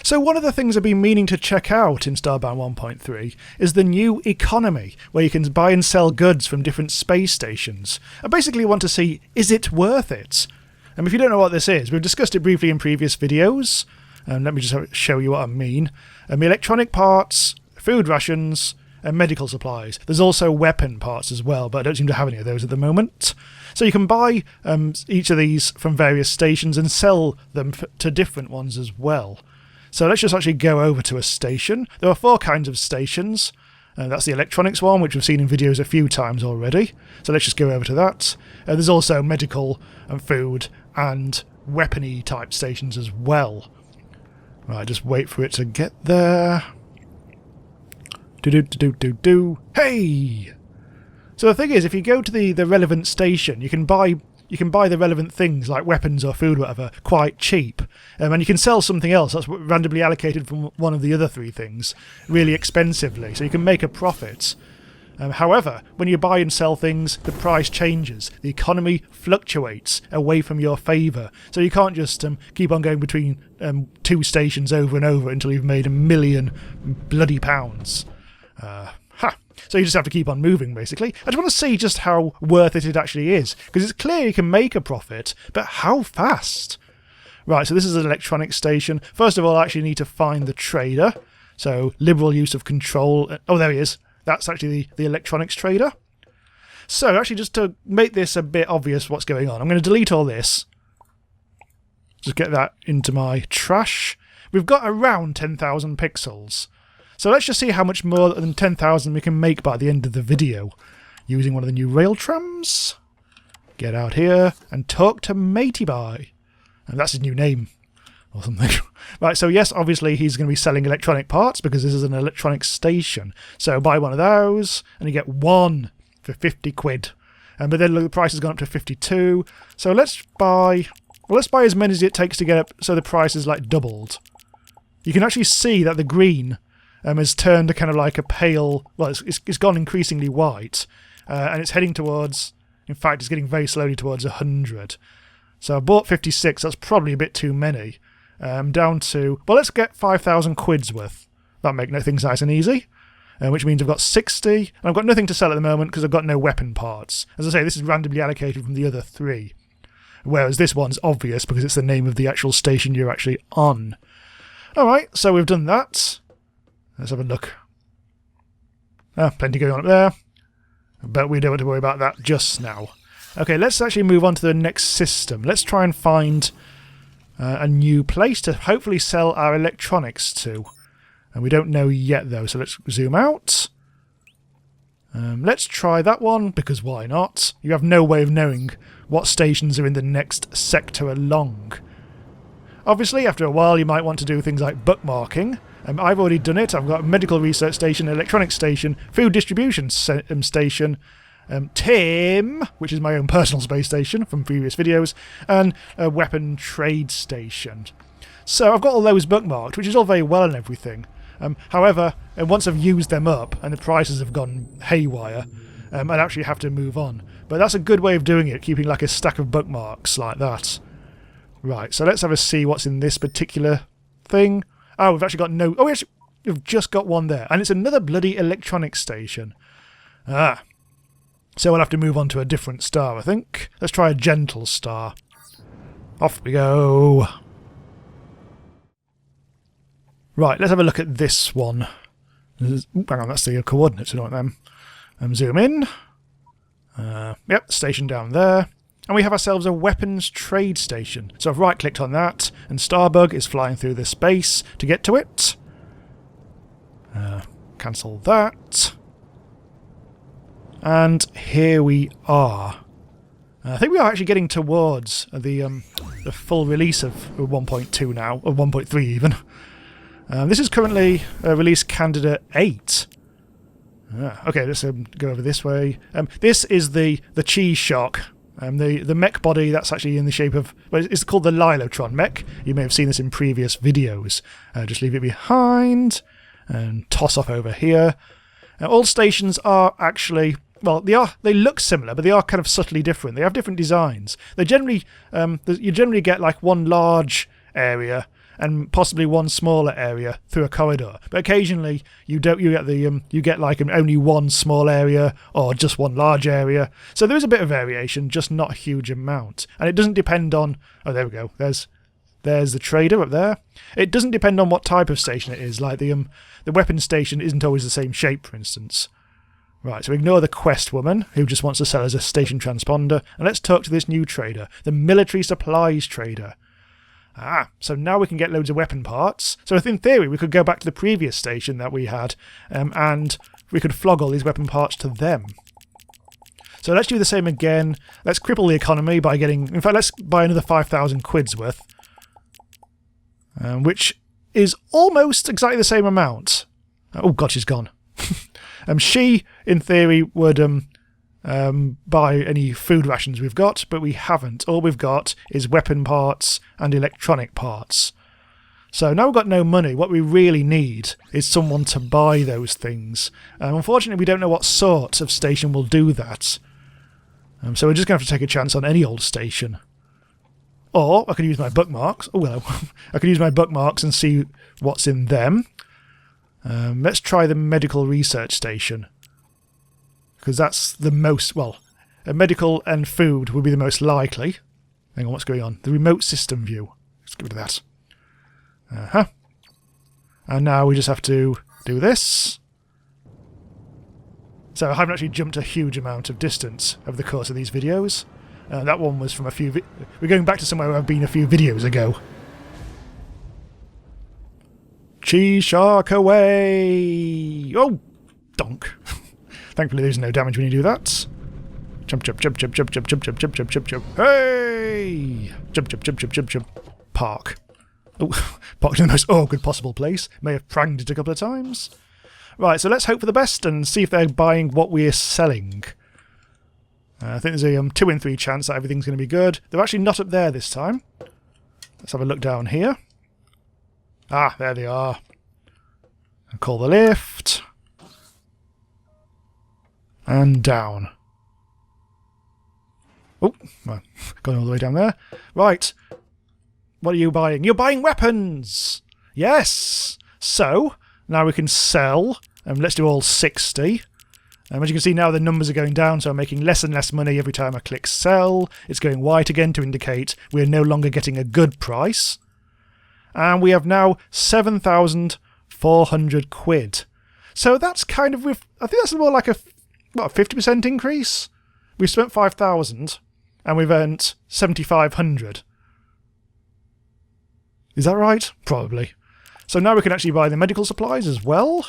So one of the things I've been meaning to check out in Starbound 1.3 is the new economy, where you can buy and sell goods from different space stations. I basically want to see, is it worth it? And if you don't know what this is, we've discussed it briefly in previous videos. Let me just show you what I mean. Electronic parts, food rations, and medical supplies. There's also weapon parts as well, but I don't seem to have any of those at the moment. So you can buy each of these from various stations and sell them to different ones as well. So let's just actually go over to a station. There are 4 kinds of stations. That's the electronics one, which we've seen in videos a few times already. So let's just go over to that. There's also medical and food and weapony type stations as well. Right, just wait for it to get there. Hey! So the thing is, if you go to the relevant station, you can buy the relevant things like weapons or food, whatever, quite cheap, and you can sell something else that's randomly allocated from one of the other 3 things really expensively, so you can make a profit. However, when you buy and sell things, the price changes. The economy fluctuates away from your favour, so you can't just keep on going between 2 stations over and over until you've made £1 million bloody pounds. So you just have to keep on moving, basically. I just want to see just how worth it actually is, because it's clear you can make a profit, but how fast? Right, so this is an electronic station. First of all, I actually need to find the trader. So, liberal use of control. Oh, there he is. That's actually the electronics trader. So, actually, just to make this a bit obvious what's going on, I'm going to delete all this. Just get that into my trash. We've got around 10,000 pixels. So let's just see how much more than 10,000 we can make by the end of the video. Using one of the new rail trams. Get out here and talk to Matey Boy. And that's his new name. Or something. Right, so yes, obviously he's going to be selling electronic parts because this is an electronic station. So buy one of those and you get 1 for 50 quid. But then the price has gone up to 52. So let's buy as many as it takes to get up so the price is like doubled. You can actually see that the green has turned to kind of like a pale, well, it's gone increasingly white, and it's heading towards, in fact, it's getting very slowly towards 100. So I bought 56, that's probably a bit too many. Down to, well, let's get 5,000 quid's worth. That'll make things nice and easy, which means I've got 60, and I've got nothing to sell at the moment because I've got no weapon parts. As I say, this is randomly allocated from the other 3, whereas this one's obvious because it's the name of the actual station you're actually on. Alright, so we've done that. Let's have a look. Plenty going on up there. But we don't have to worry about that just now. Okay, let's actually move on to the next system. Let's try and find a new place to hopefully sell our electronics to. And we don't know yet though, so let's zoom out. Let's try that one, because why not? You have no way of knowing what stations are in the next sector along. Obviously, after a while you might want to do things like bookmarking. I've already done it. I've got a medical research station, electronics station, food distribution station, Tim, which is my own personal space station from previous videos, and a weapon trade station. So I've got all those bookmarked, which is all very well and everything. However, once I've used them up and the prices have gone haywire, I'd actually have to move on. But that's a good way of doing it, keeping like a stack of bookmarks like that. Right, so let's have a see what's in this particular thing. Oh, we've actually got no... Oh, we've just got one there. And it's another bloody electronics station. So we'll have to move on to a different star, I think. Let's try a gentle star. Off we go. Right, let's have a look at this one. Hang on, that's the coordinates. We don't want them. Zoom in. Yep, station down there. And we have ourselves a weapons trade station. So I've right-clicked on that, and Starbug is flying through the space to get to it. Cancel that. And here we are. I think we are actually getting towards the full release of 1.2 now, or 1.3 even. This is currently release candidate 8. Okay, let's go over this way. This is the Cheese Shock. The mech body, that's actually in the shape of... Well, it's called the Lilotron mech. You may have seen this in previous videos. Just leave it behind and toss off over here. All stations are actually... Well, they look similar, but they are kind of subtly different. They have different designs. They generally... you generally get like one large area, and possibly one smaller area through a corridor. But occasionally you get like only one small area or just one large area. So there is a bit of variation, just not a huge amount. And it doesn't depend on... Oh, there we go. There's the trader up there. It doesn't depend on what type of station it is. Like the weapon station isn't always the same shape, for instance. Right, so ignore the quest woman, who just wants to sell us a station transponder, and let's talk to this new trader, the military supplies trader. So now we can get loads of weapon parts. So in theory, we could go back to the previous station that we had, and we could flog all these weapon parts to them. So let's do the same again. Let's cripple the economy by getting... In fact, let's buy another 5,000 quids worth, which is almost exactly the same amount. Oh god, she's gone. She, in theory, would buy any food rations we've got, but we haven't. All we've got is weapon parts and electronic parts. So now we've got no money. What we really need is someone to buy those things. Unfortunately, we don't know what sort of station will do that. So we're just going to have to take a chance on any old station. Or I could use my bookmarks. Oh, hello. I could use my bookmarks and see what's in them. Let's try the medical research station, because that's the most, well, medical and food would be the most likely. Hang on, what's going on? The remote system view. Let's get rid of that. And now we just have to do this. So I haven't actually jumped a huge amount of distance over the course of these videos. That one was from a few... We're going back to somewhere where I've been a few videos ago. Cheese shark away! Oh! Donk. Thankfully there's no damage when you do that. Jump, jump, jump, jump, jump, jump, jump, jump, jump, jump, jump, jump. Hey! Jump, jump, jump, jump, jump, jump. Park. Oh, parked in the most awkward possible place. May have pranged it a couple of times. Right, so let's hope for the best and see if they're buying what we're selling. I think there's a 2 in 3 chance that everything's going to be good. They're actually not up there this time. Let's have a look down here. Ah, there they are. I'll call the lift. And down. Oh, well, going all the way down there. Right. What are you buying? You're buying weapons! Yes! So, now we can sell. Let's do all 60. As you can see now the numbers are going down, so I'm making less and less money every time I click sell. It's going white again to indicate we're no longer getting a good price. And we have now 7,400 quid. So that's kind of... I think that's more like a 50% increase? We've spent 5,000 and we've earned 7,500. Is that right? Probably. So now we can actually buy the medical supplies as well.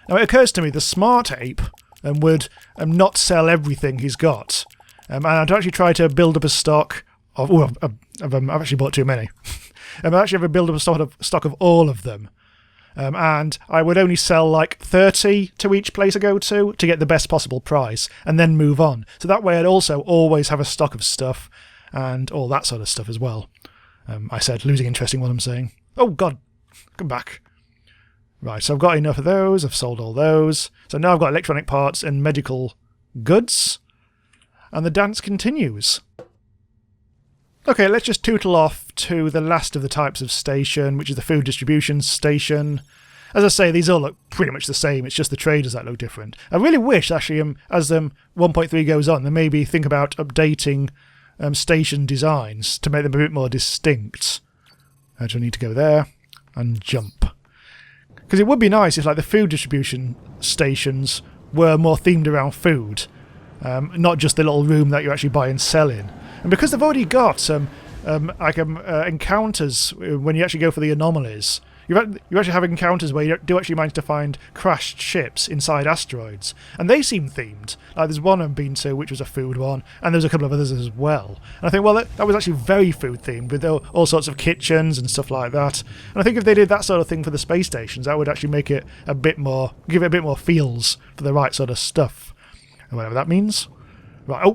Now it occurs to me the smart ape would not sell everything he's got. And I'd actually try to build up a stock of... Oh, I've actually bought too many. I actually have a build up a stock of all of them. And I would only sell like 30 to each place I go to get the best possible price and then move on. So that way I'd also always have a stock of stuff and all that sort of stuff as well. I said, losing interest in what I'm saying. Oh god, come back. Right, so I've got enough of those, I've sold all those. So now I've got electronic parts and medical goods. And the dance continues. Okay, let's just tootle off to the last of the types of station, which is the food distribution station. As I say, these all look pretty much the same, it's just the traders that look different. I really wish, actually, as 1.3 goes on, they maybe think about updating station designs to make them a bit more distinct. I just need to go there and jump. Because it would be nice if like the food distribution stations were more themed around food, not just the little room that you actually buy and sell in. And because they've already got encounters when you actually go for the anomalies, you actually have encounters where you do actually manage to find crashed ships inside asteroids. And they seem themed. Like there's one I've been to which was a food one, and there's a couple of others as well. And I think, well, that was actually very food themed, with all sorts of kitchens and stuff like that. And I think if they did that sort of thing for the space stations, that would actually make it a bit more, give it a bit more feels for the right sort of stuff. And whatever that means. Right,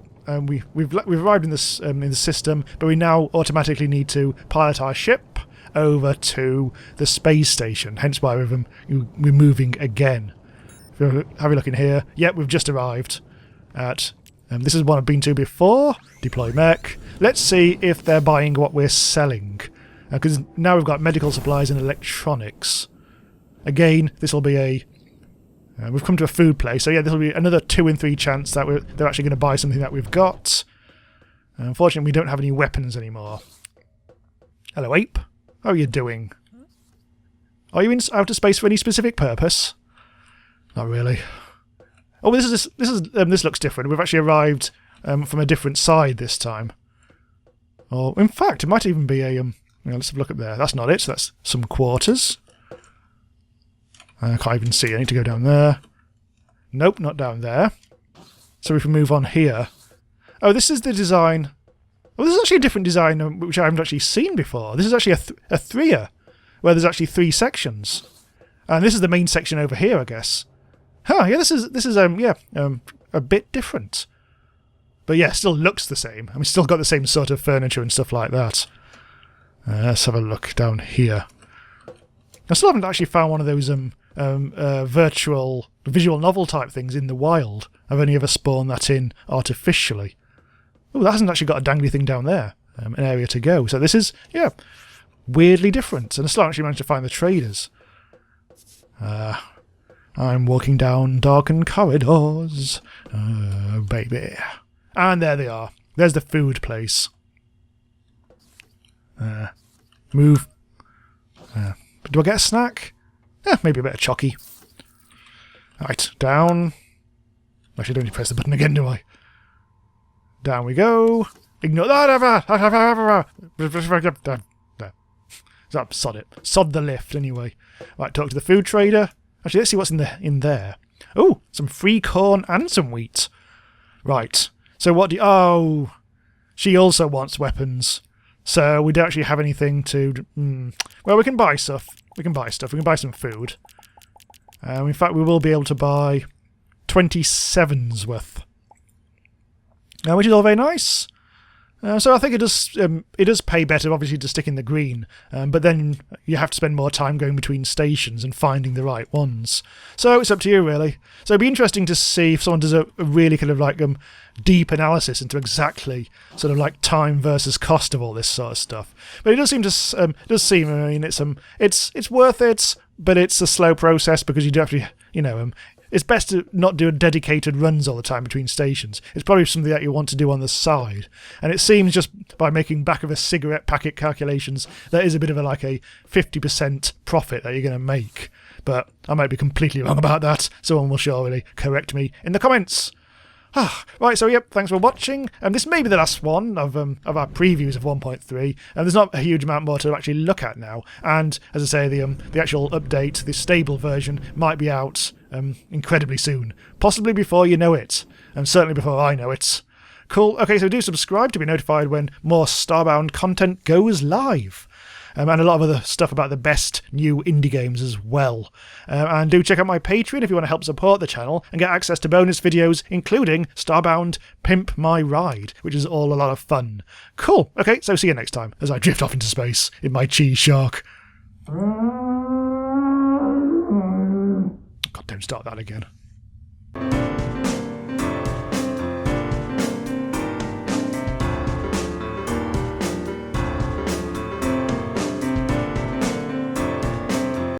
we've arrived in this in the system, but we now automatically need to pilot our ship over to the space station, hence why we're moving again. If you have a look in here, yep, we've just arrived at... this is one I've been to before. Deploy mech. Let's see if they're buying what we're selling. Because now we've got medical supplies and electronics. Again, this will be a... we've come to a food place, so yeah, this will be another 2 in 3 chance that they're actually going to buy something that we've got. Unfortunately, we don't have any weapons anymore. Hello, ape. How are you doing? Are you in outer space for any specific purpose? Not really. Oh, this looks different. We've actually arrived from a different side this time. Or in fact, it might even be a let's have a look up there. That's not it. That's some quarters. I can't even see. I need to go down there. Nope, not down there. So if we move on here. Oh, this is the design. Oh, this is actually a different design which I haven't actually seen before. This is actually a threer, where there's actually 3 sections, and this is the main section over here, I guess. Huh? Yeah, this is a bit different, but yeah, still looks the same. I mean, still got the same sort of furniture and stuff like that. Let's have a look down here. I still haven't actually found one of those virtual visual novel type things in the wild. I've only ever spawned that in artificially. Oh, that hasn't actually got a dangly thing down there. An area to go. So this is, yeah, weirdly different. And I still actually managed to find the traders. I'm walking down darkened corridors. Baby. And there they are. There's the food place. Move. Do I get a snack? Maybe a bit of chocky. Right, down. Actually, don't need to press the button again, do I? Down we go. Ignore that. Sod it. Sod the lift, anyway. Right, talk to the food trader. Actually, let's see what's in there. Oh, some free corn and some wheat. Right. So what do you... Oh, she also wants weapons. So we don't actually have anything to... Well, we can buy stuff. We can buy some food. In fact, we will be able to buy 27's worth. Which is all very nice. So I think it does pay better, obviously, to stick in the green, but then you have to spend more time going between stations and finding the right ones. So it's up to you, really. So it'd be interesting to see if someone does a really kind of like deep analysis into exactly sort of like time versus cost of all this sort of stuff. But it does seem I mean, it's worth it, but it's a slow process because you do have to, it's best to not do dedicated runs all the time between stations. It's probably something that you want to do on the side. And it seems just by making back of a cigarette packet calculations, there is a bit of a 50% profit that you're going to make. But I might be completely wrong about that. Someone will surely correct me in the comments. Right, so yep, thanks for watching. This may be the last one of our previews of 1.3. There's not a huge amount more to actually look at now. And as I say, the actual update, the stable version, might be out incredibly soon. Possibly before you know it. And certainly before I know it. Cool. Okay, so do subscribe to be notified when more Starbound content goes live. And a lot of other stuff about the best new indie games as well. And do check out my Patreon if you want to help support the channel and get access to bonus videos, including Starbound Pimp My Ride, which is all a lot of fun. Cool. Okay, so see you next time as I drift off into space in my cheese shark. God, don't start that again.